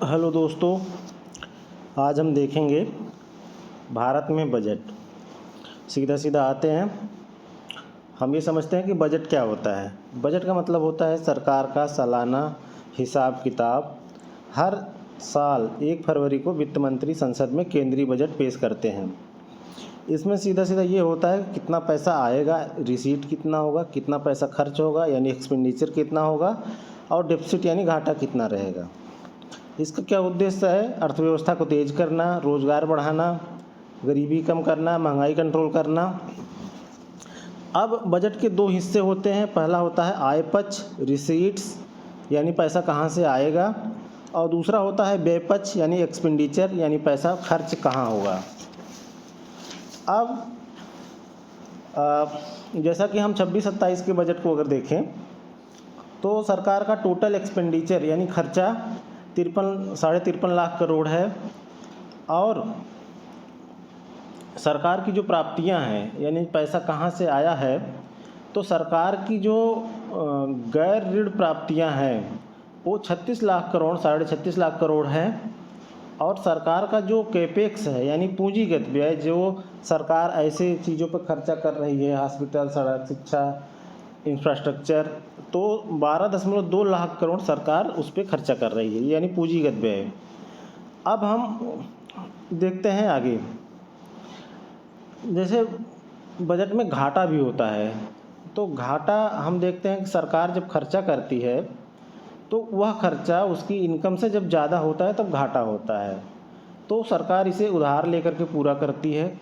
Hello दोस्तों, आज हम देखेंगे भारत में बजट। सीधा सीधा आते हैं। हम ये समझते हैं कि बजट क्या होता है। बजट का मतलब होता है सरकार का सालाना हिसाब किताब। हर साल 1 फरवरी को वित्त मंत्री संसद में केंद्रीय बजट पेश करते हैं। इसमें सीधा सीधा ये होता है कि कितना पैसा आएगा, रिसीट कितना होगा, कितना पैसा खर्च होगा यानी एक्सपेंडिचर कितना होगा, और डेफिसिट यानी घाटा कितना रहेगा। इसका क्या उद्देश्य है? अर्थव्यवस्था को तेज करना, रोजगार बढ़ाना, गरीबी कम करना, महंगाई कंट्रोल करना। अब बजट के 2 हिस्से होते हैं। पहला होता है आय पक्ष, रिसीट्स यानी पैसा कहाँ से आएगा, और दूसरा होता है व्यय पक्ष यानी एक्सपेंडिचर यानी पैसा खर्च कहाँ होगा। अब जैसा कि हम 26-27 के बजट को अगर देखें तो सरकार का टोटल एक्सपेंडिचर यानी खर्चा 53 लाख करोड़ है, और सरकार की जो प्राप्तियां हैं यानी पैसा कहाँ से आया है, तो सरकार की जो गैर ऋण प्राप्तियां हैं वो 36 लाख करोड़, 36.5 लाख करोड़ है। और सरकार का जो कैपेक्स है यानी पूंजीगत व्यय, जो सरकार ऐसे चीज़ों पर खर्चा कर रही है, हॉस्पिटल, सड़क, शिक्षा, इंफ्रास्ट्रक्चर, तो 12.2 लाख करोड़ सरकार उस पर खर्चा कर रही है यानी पूंजीगत व्यय। अब हम देखते हैं आगे, जैसे बजट में घाटा भी होता है। तो घाटा हम देखते हैं कि सरकार जब खर्चा करती है तो वह खर्चा उसकी इनकम से जब ज़्यादा होता है तब घाटा होता है, तो सरकार इसे उधार लेकर के पूरा करती है।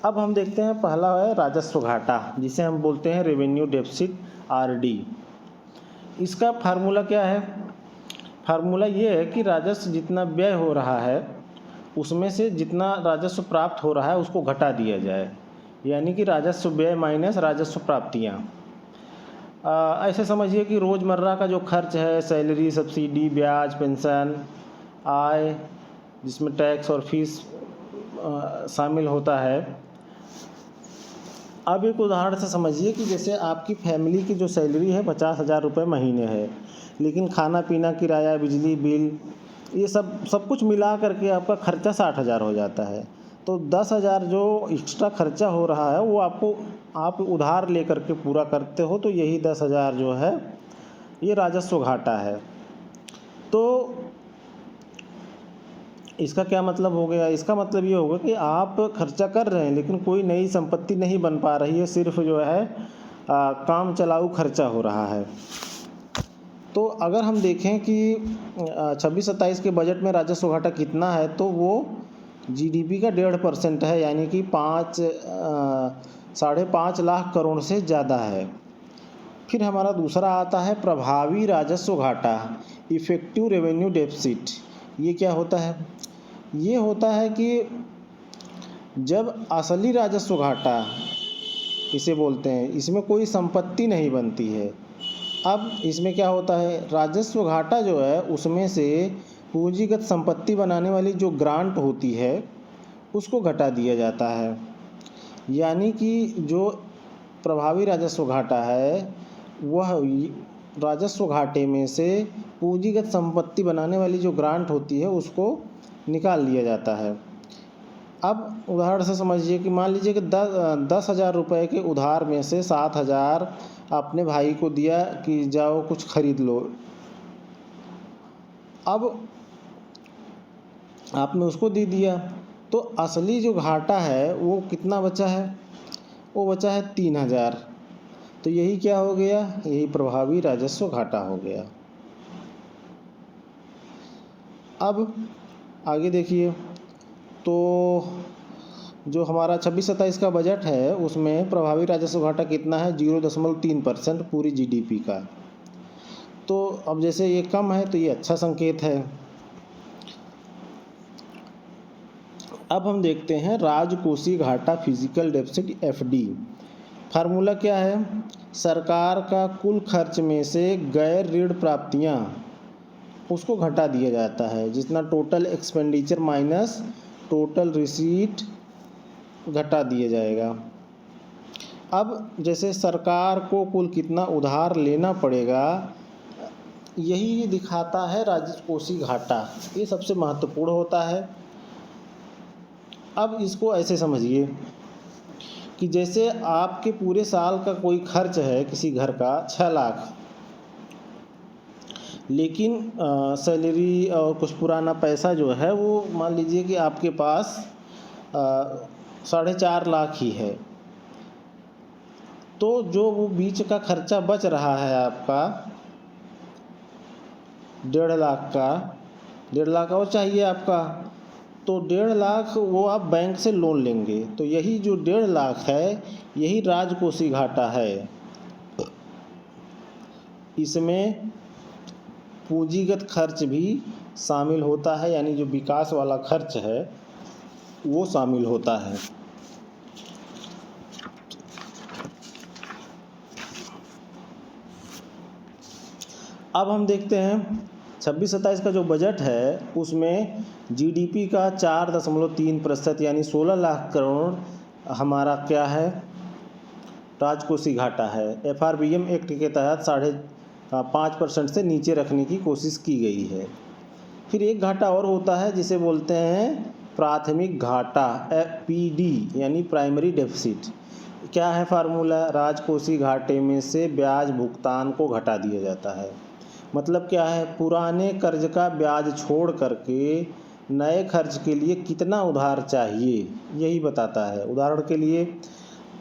अब हम देखते हैं, पहला है राजस्व घाटा, जिसे हम बोलते हैं रेवेन्यू डेफिसिट, आरडी। इसका फार्मूला क्या है? फार्मूला ये है कि राजस्व जितना व्यय हो रहा है उसमें से जितना राजस्व प्राप्त हो रहा है उसको घटा दिया जाए, यानी कि राजस्व व्यय माइनस राजस्व प्राप्तियाँ। ऐसे समझिए कि रोज़मर्रा का जो खर्च है, सैलरी, सब्सिडी, ब्याज, पेंशन, आय जिसमें टैक्स और फीस शामिल होता है। अब एक उदाहरण से समझिए कि जैसे आपकी फैमिली की जो सैलरी है 50,000 रुपये महीने है, लेकिन खाना पीना, किराया, बिजली बिल, ये सब कुछ मिला करके आपका खर्चा 60,000 हो जाता है। तो 10,000 जो एक्स्ट्रा खर्चा हो रहा है वो आप उधार लेकर के पूरा करते हो, तो यही 10,000 जो है ये राजस्व घाटा है। तो इसका क्या मतलब हो गया? इसका मतलब ये होगा कि आप खर्चा कर रहे हैं लेकिन कोई नई संपत्ति नहीं बन पा रही है, सिर्फ जो है काम चलाऊ खर्चा हो रहा है। तो अगर हम देखें कि 26-27 के बजट में राजस्व घाटा कितना है, तो वो जीडीपी का 1.5% है, यानी कि 5.5 लाख करोड़ से ज़्यादा है। फिर हमारा दूसरा आता है प्रभावी राजस्व घाटा, इफ़ेक्टिव रेवेन्यू डेफिसिट। ये क्या होता है? ये होता है कि जब असली राजस्व घाटा इसे बोलते हैं, इसमें कोई संपत्ति नहीं बनती है। अब इसमें क्या होता है, राजस्व घाटा जो है उसमें से पूंजीगत संपत्ति बनाने वाली जो ग्रांट होती है उसको घटा दिया जाता है, यानी कि जो प्रभावी राजस्व घाटा है वह राजस्व घाटे में से पूंजीगत संपत्ति बनाने वाली जो ग्रांट होती है उसको निकाल लिया जाता है। अब उदाहरण से समझिए कि मान लीजिए कि 10,000 रुपये के उधार में से 7,000 अपने भाई को दिया कि जाओ कुछ खरीद लो। अब आपने उसको दे दिया, तो असली जो घाटा है वो कितना बचा है? वो बचा है 3,000। तो यही क्या हो गया? यही प्रभावी राजस्व घाटा हो गया। अब आगे देखिए, तो जो हमारा 26-27 का बजट है उसमें प्रभावी राजस्व घाटा कितना है? 0.3% पूरी जीडीपी का। तो अब जैसे ये कम है तो ये अच्छा संकेत है। अब हम देखते हैं राजकोषीय घाटा, फिजिकल डेफिसिट, एफडी। फार्मूला क्या है? सरकार का कुल खर्च में से गैर ऋण प्राप्तियां उसको घटा दिया जाता है, जितना total expenditure minus total receipt घटा दिया जाएगा। अब जैसे सरकार को कुल कितना उधार लेना पड़ेगा यही दिखाता है राजकोषीय घाटा, ये सबसे महत्वपूर्ण होता है। अब इसको ऐसे समझिए कि जैसे आपके पूरे साल का कोई खर्च है किसी घर का 6 लाख, लेकिन सैलरी और कुछ पुराना पैसा जो है वो मान लीजिए कि आपके पास 4.5 लाख ही है, तो जो वो बीच का खर्चा बच रहा है आपका 1.5 लाख का, 1.5 लाख और चाहिए आपका, तो 1.5 लाख वो आप बैंक से लोन लेंगे। तो यही जो 1.5 लाख है यही राजकोषीय घाटा है। इसमें पूंजीगत खर्च भी शामिल होता है, यानी जो विकास वाला खर्च है वो शामिल होता है। अब हम देखते हैं 26-27 का जो बजट है उसमें जीडीपी का 4.3% यानी 16 लाख करोड़ हमारा क्या है, राजकोषीय घाटा है। एफआरबीएम एक्ट के तहत 5.5% से नीचे रखने की कोशिश की गई है। फिर एक घाटा और होता है जिसे बोलते हैं प्राथमिक घाटा, पीडी यानी प्राइमरी डेफिसिट। क्या है फार्मूला, राजकोषीय घाटे में से ब्याज भुगतान को घटा दिया जाता है। मतलब क्या है, पुराने कर्ज का ब्याज छोड़ करके नए खर्च के लिए कितना उधार चाहिए यही बताता है। उदाहरण के लिए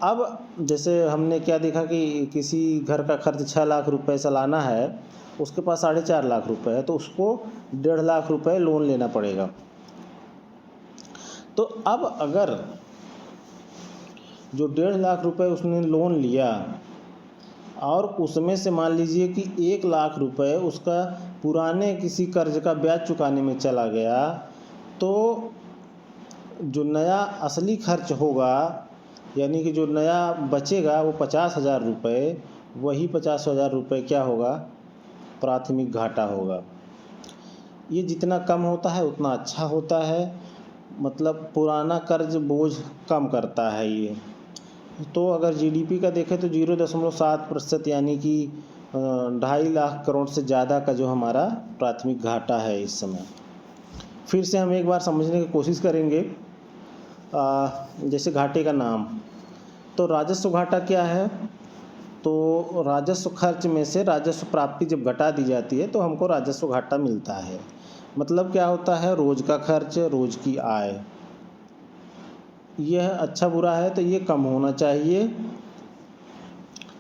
अब जैसे हमने क्या देखा कि किसी घर का खर्च 6 लाख रुपए सालाना है, उसके पास 4.5 लाख रुपए है, तो उसको 1.5 लाख रुपए लोन लेना पड़ेगा। तो अब अगर जो 1.5 लाख रुपए उसने लोन लिया और उसमें से मान लीजिए कि 1 लाख रुपए उसका पुराने किसी कर्ज का ब्याज चुकाने में चला गया, तो जो नया असली खर्च होगा यानी कि जो नया बचेगा वो 50,000 रुपये, वही 50,000 रुपये क्या होगा, प्राथमिक घाटा होगा। ये जितना कम होता है उतना अच्छा होता है, मतलब पुराना कर्ज बोझ कम करता है ये। तो अगर जीडीपी का देखें तो 0.7% यानी कि 2.5 लाख करोड़ से ज़्यादा का जो हमारा प्राथमिक घाटा है इस समय। फिर से हम एक बार समझने की कोशिश करेंगे। जैसे घाटे का नाम, तो राजस्व घाटा क्या है, तो राजस्व खर्च में से राजस्व प्राप्ति जब घटा दी जाती है तो हमको राजस्व घाटा मिलता है। मतलब क्या होता है, रोज का खर्च, रोज की आय, यह अच्छा बुरा है तो ये कम होना चाहिए।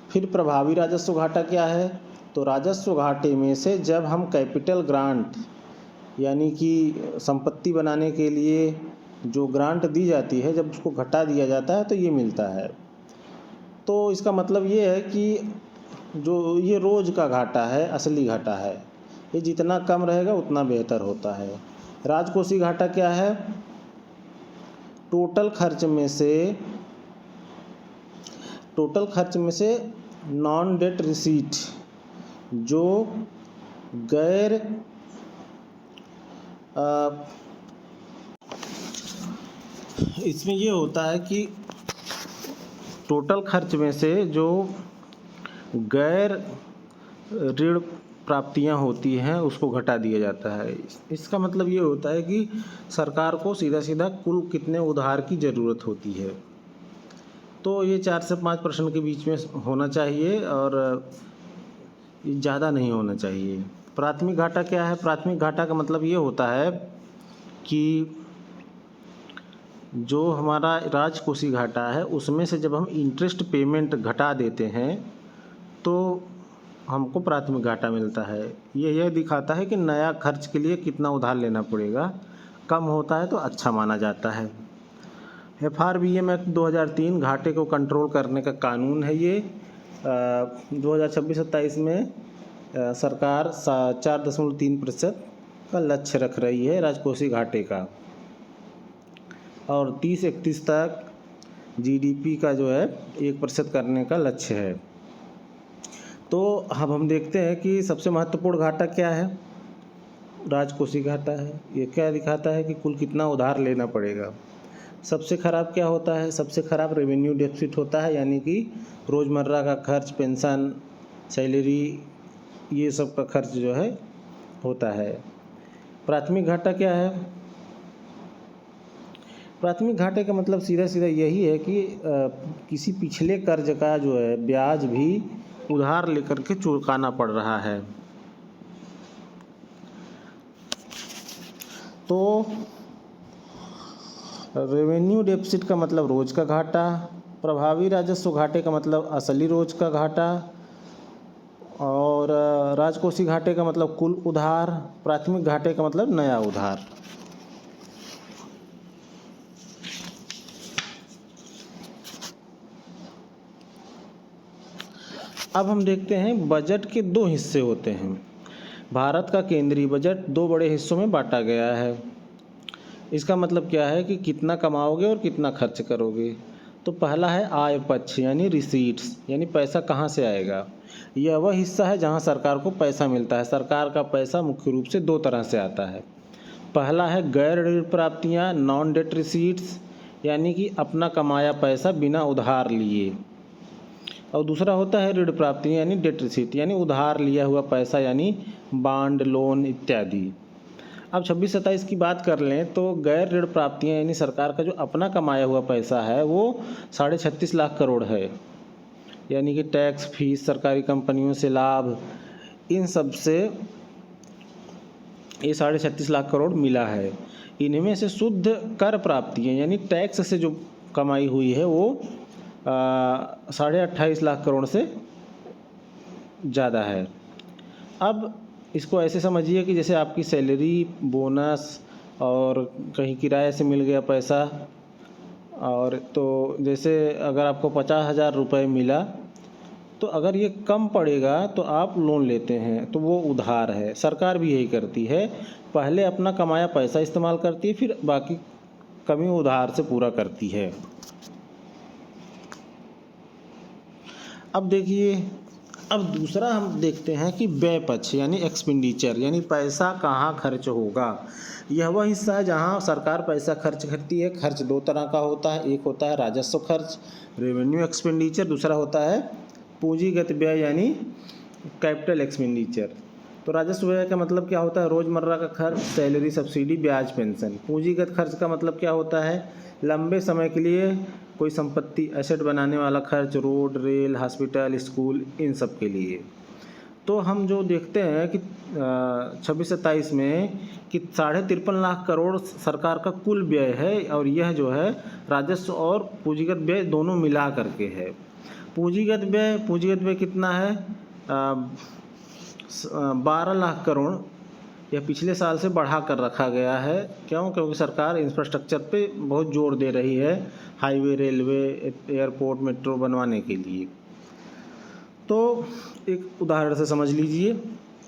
फिर प्रभावी राजस्व घाटा क्या है, तो राजस्व घाटे में से जब हम कैपिटल ग्रांट यानी कि संपत्ति बनाने के लिए जो ग्रांट दी जाती है जब उसको घटा दिया जाता है तो ये मिलता है। तो इसका मतलब ये है कि जो ये रोज़ का घाटा है, असली घाटा है, ये जितना कम रहेगा उतना बेहतर होता है। राजकोषीय घाटा क्या है, टोटल खर्च में से नॉन डेट रिसीट, जो गैर इसमें ये होता है कि टोटल खर्च में से जो गैर ऋण प्राप्तियां होती हैं उसको घटा दिया जाता है। इसका मतलब ये होता है कि सरकार को सीधा सीधा कुल कितने उधार की ज़रूरत होती है। तो ये 4 से 5% के बीच में होना चाहिए और ज़्यादा नहीं होना चाहिए। प्राथमिक घाटा क्या है, प्राथमिक घाटा का मतलब ये होता है कि जो हमारा राजकोषीय घाटा है उसमें से जब हम इंटरेस्ट पेमेंट घटा देते हैं तो हमको प्राथमिक घाटा मिलता है। यह दिखाता है कि नया खर्च के लिए कितना उधार लेना पड़ेगा, कम होता है तो अच्छा माना जाता है। एफआरबीएम एक्ट 2003 घाटे को कंट्रोल करने का कानून है। ये 2026-27 में सरकार 4.3% का लक्ष्य रख रही है राजकोषीय घाटे का, और 30-31 तक जीडीपी का जो है 1% करने का लक्ष्य है। तो अब हम देखते हैं कि सबसे महत्वपूर्ण घाटा क्या है, राजकोषीय घाटा है। ये क्या दिखाता है कि कुल कितना उधार लेना पड़ेगा। सबसे ख़राब क्या होता है, सबसे ख़राब रेवेन्यू डेफिसिट होता है, यानी कि रोज़मर्रा का खर्च, पेंशन, सैलरी ये सब का खर्च जो है होता है। प्राथमिक घाटा क्या है? प्राथमिक घाटे का मतलब सीधा सीधा यही है कि किसी पिछले कर्ज का जो है ब्याज भी उधार लेकर के चुकाना पड़ रहा है। तो रेवेन्यू डेफिसिट का मतलब रोज का घाटा, प्रभावी राजस्व घाटे का मतलब असली रोज का घाटा, और राजकोषीय घाटे का मतलब कुल उधार, प्राथमिक घाटे का मतलब नया उधार। अब हम देखते हैं बजट के दो हिस्से होते हैं। भारत का केंद्रीय बजट दो बड़े हिस्सों में बांटा गया है। इसका मतलब क्या है कि कितना कमाओगे और कितना खर्च करोगे। तो पहला है आय पक्ष यानी रिसीट्स, यानी पैसा कहाँ से आएगा। यह वह हिस्सा है जहाँ सरकार को पैसा मिलता है। सरकार का पैसा मुख्य रूप से दो तरह से आता है। पहला है गैर ऋण प्राप्तियाँ, नॉन डेट रिसीट्स, यानी कि अपना कमाया पैसा बिना उधार लिए। और दूसरा होता है ऋण प्राप्ति यानी डेट रिसीट, यानी उधार लिया हुआ पैसा, यानी बांड, लोन इत्यादि। अब 26-27 की बात कर लें तो गैर ऋण प्राप्तियाँ यानी सरकार का जो अपना कमाया हुआ पैसा है वो 36.5 लाख करोड़ है। यानी कि टैक्स, फीस, सरकारी कंपनियों से लाभ, इन सब से ये 36.5 लाख करोड़ मिला है। इनमें से शुद्ध कर प्राप्तियाँ यानी टैक्स से जो कमाई हुई है वो 28.5 लाख करोड़ से ज़्यादा है। अब इसको ऐसे समझिए कि जैसे आपकी सैलरी, बोनस और कहीं किराए से मिल गया पैसा, और तो जैसे अगर आपको 50,000 रुपये मिला तो अगर ये कम पड़ेगा तो आप लोन लेते हैं, तो वो उधार है। सरकार भी यही करती है, पहले अपना कमाया पैसा इस्तेमाल करती है, फिर बाकी कमी उधार से पूरा करती है। अब देखिए, अब दूसरा हम देखते हैं कि व्यय पक्ष यानी एक्सपेंडिचर, यानी पैसा कहाँ खर्च होगा। यह वह हिस्सा है जहाँ सरकार पैसा खर्च करती है। खर्च दो तरह का होता है, एक होता है राजस्व खर्च, रेवेन्यू एक्सपेंडिचर, दूसरा होता है पूंजीगत व्यय यानी कैपिटल एक्सपेंडिचर। तो राजस्व व्यय का मतलब क्या होता है? रोज़मर्रा का खर्च, सैलरी, सब्सिडी, ब्याज, पेंशन। पूंजीगत खर्च का मतलब क्या होता है? लंबे समय के लिए कोई संपत्ति, एसेट बनाने वाला खर्च, रोड, रेल, हॉस्पिटल, स्कूल, इन सब के लिए। तो हम जो देखते हैं कि 26-27 में कि 53.5 लाख करोड़ सरकार का कुल व्यय है, और यह जो है राजस्व और पूंजीगत व्यय दोनों मिला करके है। पूंजीगत व्यय कितना है? 12 लाख करोड़। यह पिछले साल से बढ़ा कर रखा गया है। क्यों? क्योंकि सरकार इंफ्रास्ट्रक्चर पे बहुत जोर दे रही है, हाईवे, रेलवे, एयरपोर्ट, मेट्रो बनवाने के लिए। तो एक उदाहरण से समझ लीजिए,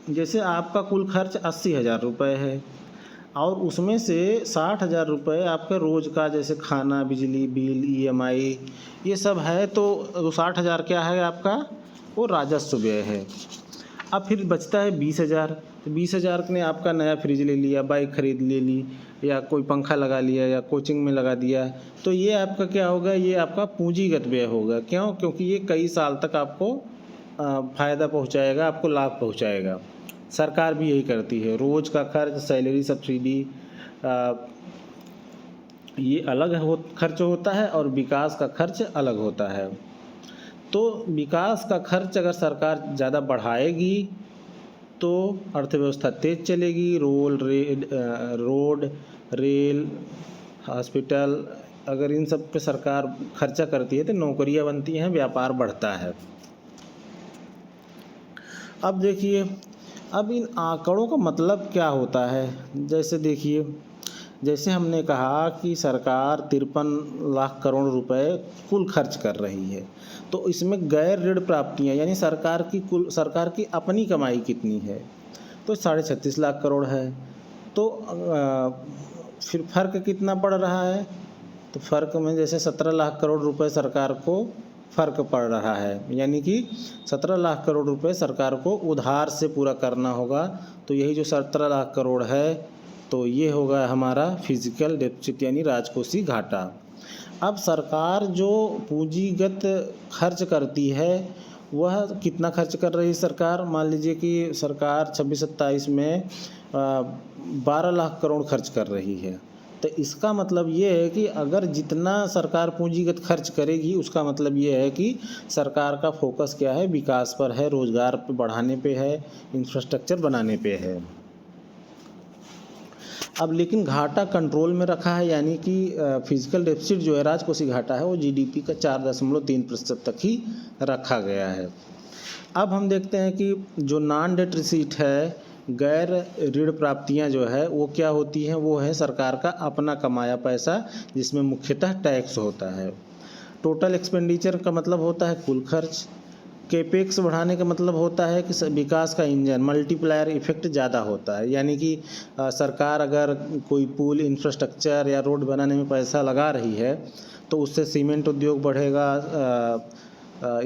जैसे आपका कुल खर्च 80,000 रुपये है और उसमें से 60,000 रुपये आपका रोज़ का, जैसे खाना, बिजली बिल, EMI ये सब है, तो 60,000 क्या है आपका? वो राजस्व व्यय है। अब फिर बचता है 20,000। तो 20,000 ने आपका नया फ्रिज ले लिया, बाइक खरीद ले ली, या कोई पंखा लगा लिया, या कोचिंग में लगा दिया, तो ये आपका क्या होगा? ये आपका पूंजीगत व्यय होगा। क्यों? क्योंकि ये कई साल तक आपको फ़ायदा पहुंचाएगा, आपको लाभ पहुंचाएगा। सरकार भी यही करती है। रोज़ का खर्च, सैलरी, सब्सिडी, ये अलग खर्च होता है, और विकास का खर्च अलग होता है। तो विकास का खर्च अगर सरकार ज़्यादा बढ़ाएगी तो अर्थव्यवस्था तेज चलेगी। रोड, रेल, हॉस्पिटल, अगर इन सब पे सरकार खर्चा करती है तो नौकरियां बनती हैं, व्यापार बढ़ता है। अब देखिए, अब इन आंकड़ों का मतलब क्या होता है? जैसे देखिए, जैसे हमने कहा कि सरकार 53 लाख करोड़ रुपए कुल खर्च कर रही है, तो इसमें गैर ऋण प्राप्तियां यानी सरकार की अपनी कमाई कितनी है? तो 36.5 लाख करोड़ है। तो फिर फ़र्क कितना पड़ रहा है? तो फ़र्क में जैसे 17 लाख करोड़ रुपए सरकार को फ़र्क पड़ रहा है, यानी कि 17 लाख करोड़ रुपए सरकार को उधार से पूरा करना होगा। तो यही जो 17 लाख करोड़ है, तो ये होगा हमारा फिजिकल डेफिसिट यानी राजकोषीय घाटा। अब सरकार जो पूंजीगत खर्च करती है वह कितना खर्च कर रही है सरकार। मान लीजिए कि सरकार 26-27 में 12 लाख करोड़ खर्च कर रही है, तो इसका मतलब ये है कि अगर जितना सरकार पूंजीगत खर्च करेगी उसका मतलब ये है कि सरकार का फोकस क्या है, विकास पर है, रोजगार पे बढ़ाने पे है, इंफ्रास्ट्रक्चर बनाने पे है। अब लेकिन घाटा कंट्रोल में रखा है, यानी कि फिजिकल डेफिसिट जो है, राजकोषीय घाटा है, वो जीडीपी का 4.3% तक ही रखा गया है। अब हम देखते हैं कि जो नॉन डेट रिसीट है, गैर ऋण प्राप्तियां जो है वो क्या होती हैं, वो है सरकार का अपना कमाया पैसा, जिसमें मुख्यतः टैक्स होता है। टोटल एक्सपेंडिचर का मतलब होता है कुल खर्च। केपेक्स बढ़ाने का मतलब होता है कि विकास का इंजन, मल्टीप्लायर इफेक्ट ज़्यादा होता है, यानी कि सरकार अगर कोई पुल, इंफ्रास्ट्रक्चर या रोड बनाने में पैसा लगा रही है तो उससे सीमेंट उद्योग बढ़ेगा,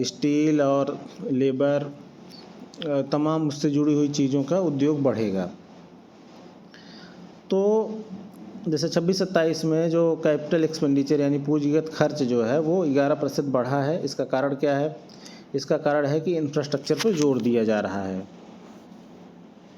स्टील और लेबर, तमाम उससे जुड़ी हुई चीज़ों का उद्योग बढ़ेगा। तो जैसे 26-27 में जो कैपिटल एक्सपेंडिचर यानी पूंजीगत खर्च जो है वो 11% बढ़ा है। इसका कारण क्या है? इसका कारण है कि इंफ्रास्ट्रक्चर पर जोर दिया जा रहा है।